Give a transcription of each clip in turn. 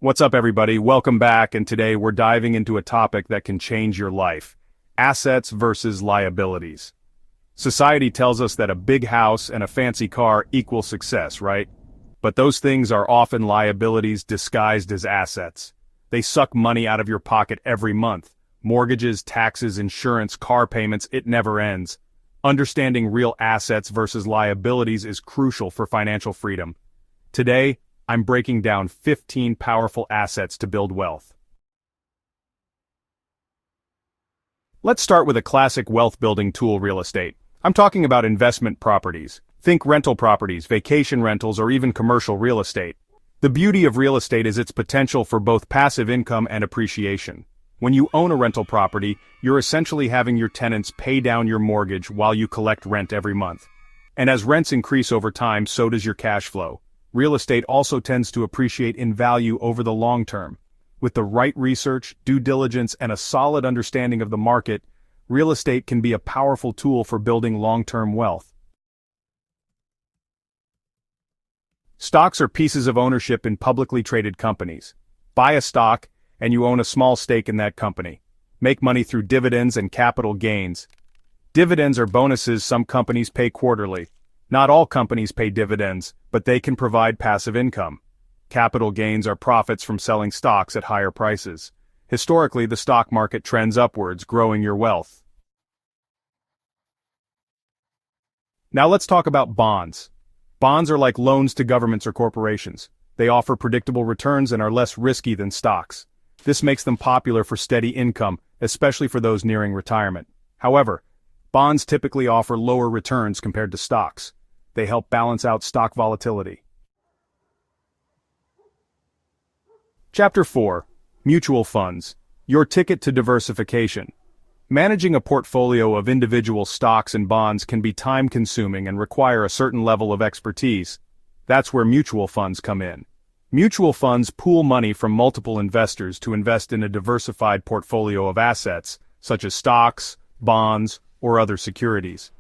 What's up, everybody? Welcome back, and today we're diving into a topic that can change your life: assets versus liabilities. Society tells us that a big house and a fancy car equal success, right? But those things are often liabilities disguised as assets. They suck money out of your pocket every month. Mortgages, taxes, insurance, car payments, it never ends. Understanding real assets versus liabilities is crucial for financial freedom. Today, I'm breaking down 15 powerful assets to build wealth. Let's start with a classic wealth-building tool: real estate. I'm talking about investment properties. Think rental properties, vacation rentals, or even commercial real estate. The beauty of real estate is its potential for both passive income and appreciation. When you own a rental property, you're essentially having your tenants pay down your mortgage while you collect rent every month. And as rents increase over time, so does your cash flow. Real estate also tends to appreciate in value over the long term. With the right research, due diligence, and a solid understanding of the market, real estate can be a powerful tool for building long-term wealth. Stocks are pieces of ownership in publicly traded companies. Buy a stock, and you own a small stake in that company. Make money through dividends and capital gains. Dividends are bonuses some companies pay quarterly. Not all companies pay dividends, but they can provide passive income. Capital gains are profits from selling stocks at higher prices. Historically, the stock market trends upwards, growing your wealth. Now let's talk about bonds. Bonds are like loans to governments or corporations. They offer predictable returns and are less risky than stocks. This makes them popular for steady income, especially for those nearing retirement. However, bonds typically offer lower returns compared to stocks. They help balance out stock volatility. Chapter 4. Mutual funds. Your ticket to diversification. Managing a portfolio of individual stocks and bonds can be time-consuming and require a certain level of expertise. That's where mutual funds come in. Mutual funds pool money from multiple investors to invest in a diversified portfolio of assets, such as stocks, bonds, or other securities.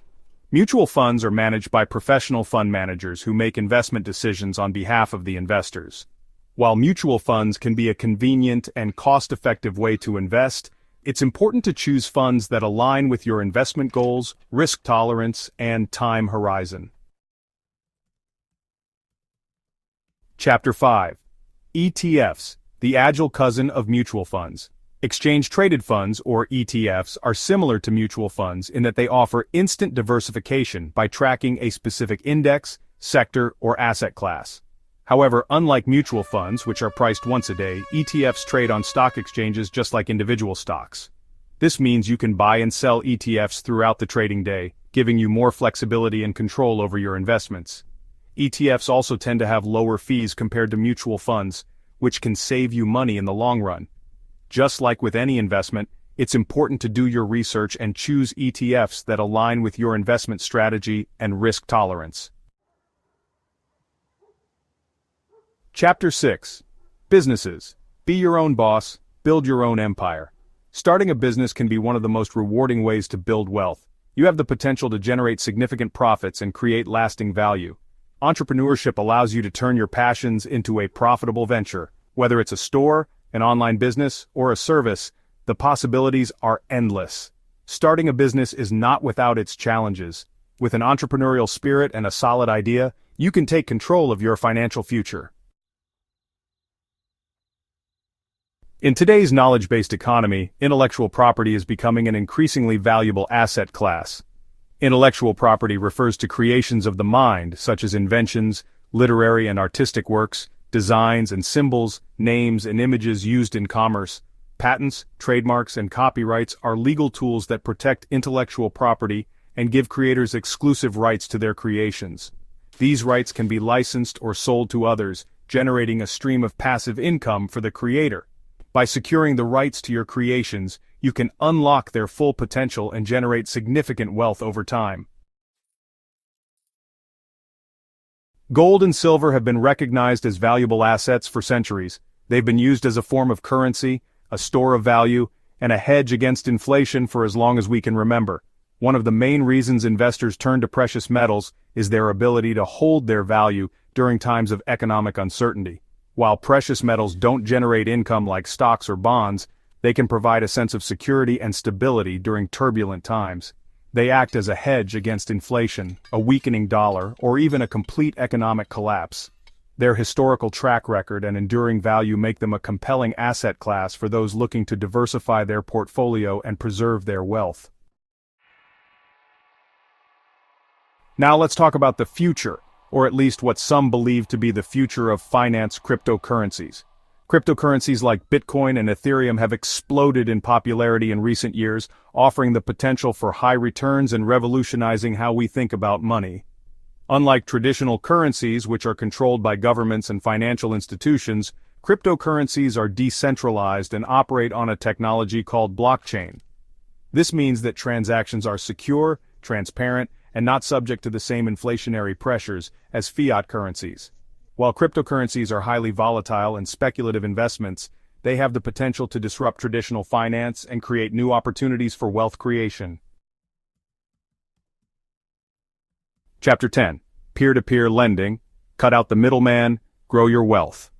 Mutual funds are managed by professional fund managers who make investment decisions on behalf of the investors. While mutual funds can be a convenient and cost-effective way to invest, it's important to choose funds that align with your investment goals, risk tolerance, and time horizon. Chapter 5. ETFs, the agile cousin of mutual funds. Exchange-traded funds, or ETFs, are similar to mutual funds in that they offer instant diversification by tracking a specific index, sector, or asset class. However, unlike mutual funds, which are priced once a day, ETFs trade on stock exchanges just like individual stocks. This means you can buy and sell ETFs throughout the trading day, giving you more flexibility and control over your investments. ETFs also tend to have lower fees compared to mutual funds, which can save you money in the long run. Just like with any investment, it's important to do your research and choose ETFs that align with your investment strategy and risk tolerance. Chapter 6. Businesses. Be your own boss, build your own empire. Starting a business can be one of the most rewarding ways to build wealth. You have the potential to generate significant profits and create lasting value. Entrepreneurship allows you to turn your passions into a profitable venture. Whether it's a store, an online business, or a service, the possibilities are endless. Starting a business is not without its challenges. With an entrepreneurial spirit and a solid idea, you can take control of your financial future. In today's knowledge-based economy, intellectual property is becoming an increasingly valuable asset class. Intellectual property refers to creations of the mind, such as inventions, literary and artistic works, designs and symbols, names and images used in commerce. Patents, trademarks, and copyrights are legal tools that protect intellectual property and give creators exclusive rights to their creations. These rights can be licensed or sold to others, generating a stream of passive income for the creator. By securing the rights to your creations, you can unlock their full potential and generate significant wealth over time. Gold and silver have been recognized as valuable assets for centuries. They've been used as a form of currency, a store of value, and a hedge against inflation for as long as we can remember. One of the main reasons investors turn to precious metals is their ability to hold their value during times of economic uncertainty. While precious metals don't generate income like stocks or bonds, they can provide a sense of security and stability during turbulent times. They act as a hedge against inflation, a weakening dollar, or even a complete economic collapse. Their historical track record and enduring value make them a compelling asset class for those looking to diversify their portfolio and preserve their wealth. Now let's talk about the future, or at least what some believe to be the future of finance cryptocurrencies. Cryptocurrencies like Bitcoin and Ethereum have exploded in popularity in recent years, offering the potential for high returns and revolutionizing how we think about money. Unlike traditional currencies, which are controlled by governments and financial institutions, cryptocurrencies are decentralized and operate on a technology called blockchain. This means that transactions are secure, transparent, and not subject to the same inflationary pressures as fiat currencies. While cryptocurrencies are highly volatile and speculative investments, they have the potential to disrupt traditional finance and create new opportunities for wealth creation. Chapter 10. Peer-to-peer lending. Cut out the middleman, grow your wealth.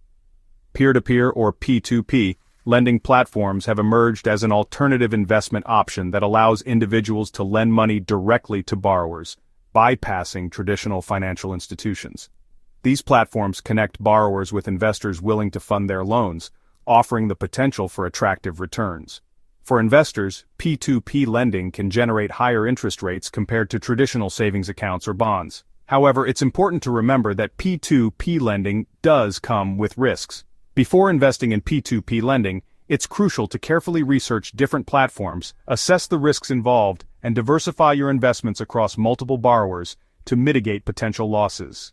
Peer-to-peer or P2P lending platforms have emerged as an alternative investment option that allows individuals to lend money directly to borrowers, bypassing traditional financial institutions. These platforms connect borrowers with investors willing to fund their loans, offering the potential for attractive returns. For investors, P2P lending can generate higher interest rates compared to traditional savings accounts or bonds. However, it's important to remember that P2P lending does come with risks. Before investing in P2P lending, it's crucial to carefully research different platforms, assess the risks involved, and diversify your investments across multiple borrowers to mitigate potential losses.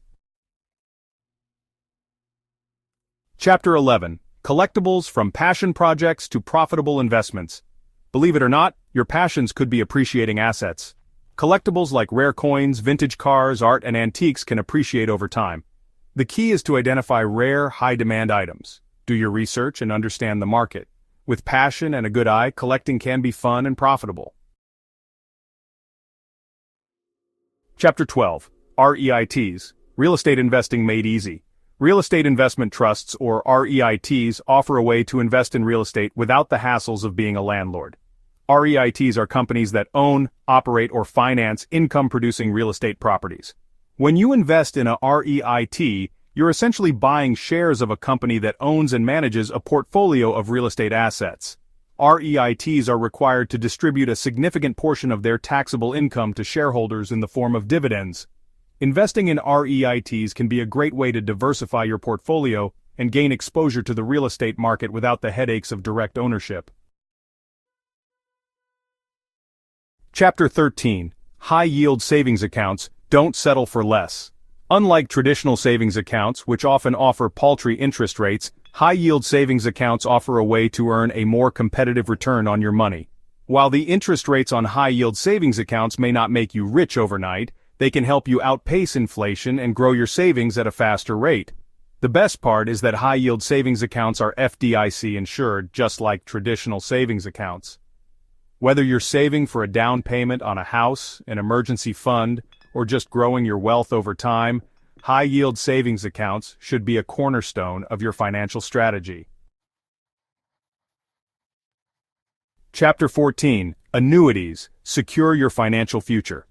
Chapter 11. Collectibles from passion projects to profitable investments. Believe it or not, your passions could be appreciating assets. Collectibles like rare coins, vintage cars, art, and antiques can appreciate over time. The key is to identify rare, high-demand items. Do your research and understand the market. With passion and a good eye, collecting can be fun and profitable. Chapter 12. REITs. Real Estate Investing Made Easy. Real estate investment trusts, or REITs, offer a way to invest in real estate without the hassles of being a landlord. REITs are companies that own, operate, or finance income-producing real estate properties. When you invest in a REIT, you're essentially buying shares of a company that owns and manages a portfolio of real estate assets. REITs are required to distribute a significant portion of their taxable income to shareholders in the form of dividends. Investing in REITs can be a great way to diversify your portfolio and gain exposure to the real estate market without the headaches of direct ownership. Chapter 13. High-yield savings accounts. Don't settle for less. Unlike traditional savings accounts, which often offer paltry interest rates, high-yield savings accounts offer a way to earn a more competitive return on your money. While the interest rates on high-yield savings accounts may not make you rich overnight, they can help you outpace inflation and grow your savings at a faster rate. The best part is that high-yield savings accounts are FDIC insured, just like traditional savings accounts. Whether you're saving for a down payment on a house, an emergency fund, or just growing your wealth over time, high-yield savings accounts should be a cornerstone of your financial strategy. Chapter 14. Annuities. Secure your financial future.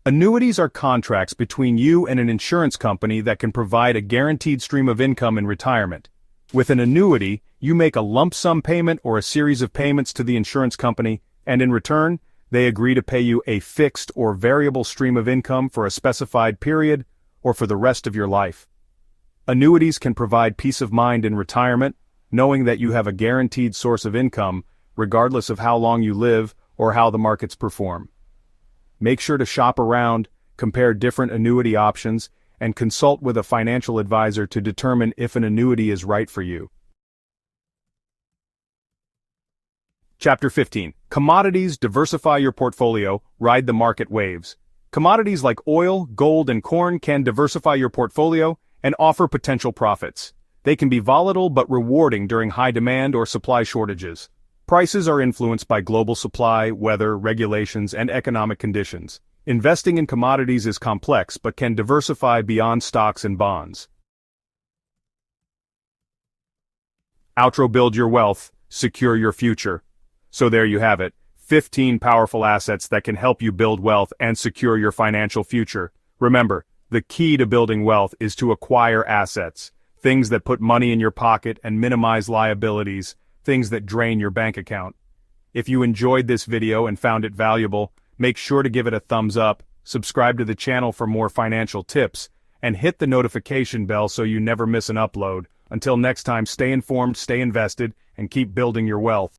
Annuities are contracts between you and an insurance company that can provide a guaranteed stream of income in retirement. With an annuity, you make a lump sum payment or a series of payments to the insurance company, and in return, they agree to pay you a fixed or variable stream of income for a specified period or for the rest of your life. Annuities can provide peace of mind in retirement, knowing that you have a guaranteed source of income, regardless of how long you live or how the markets perform. Make sure to shop around, compare different annuity options, and consult with a financial advisor to determine if an annuity is right for you. Chapter 15. Commodities. Diversify your portfolio, ride the market waves. Commodities like oil, gold, and corn can diversify your portfolio and offer potential profits. They can be volatile but rewarding during high demand or supply shortages. Prices are influenced by global supply, weather, regulations, and economic conditions. Investing in commodities is complex but can diversify beyond stocks and bonds. Outro: build your wealth, secure your future. So there you have it, 15 powerful assets that can help you build wealth and secure your financial future. Remember, the key to building wealth is to acquire assets, things that put money in your pocket and minimize liabilities, things that drain your bank account. If you enjoyed this video and found it valuable, make sure to give it a thumbs up, subscribe to the channel for more financial tips, and hit the notification bell so you never miss an upload. Until next time, stay informed, stay invested, and keep building your wealth.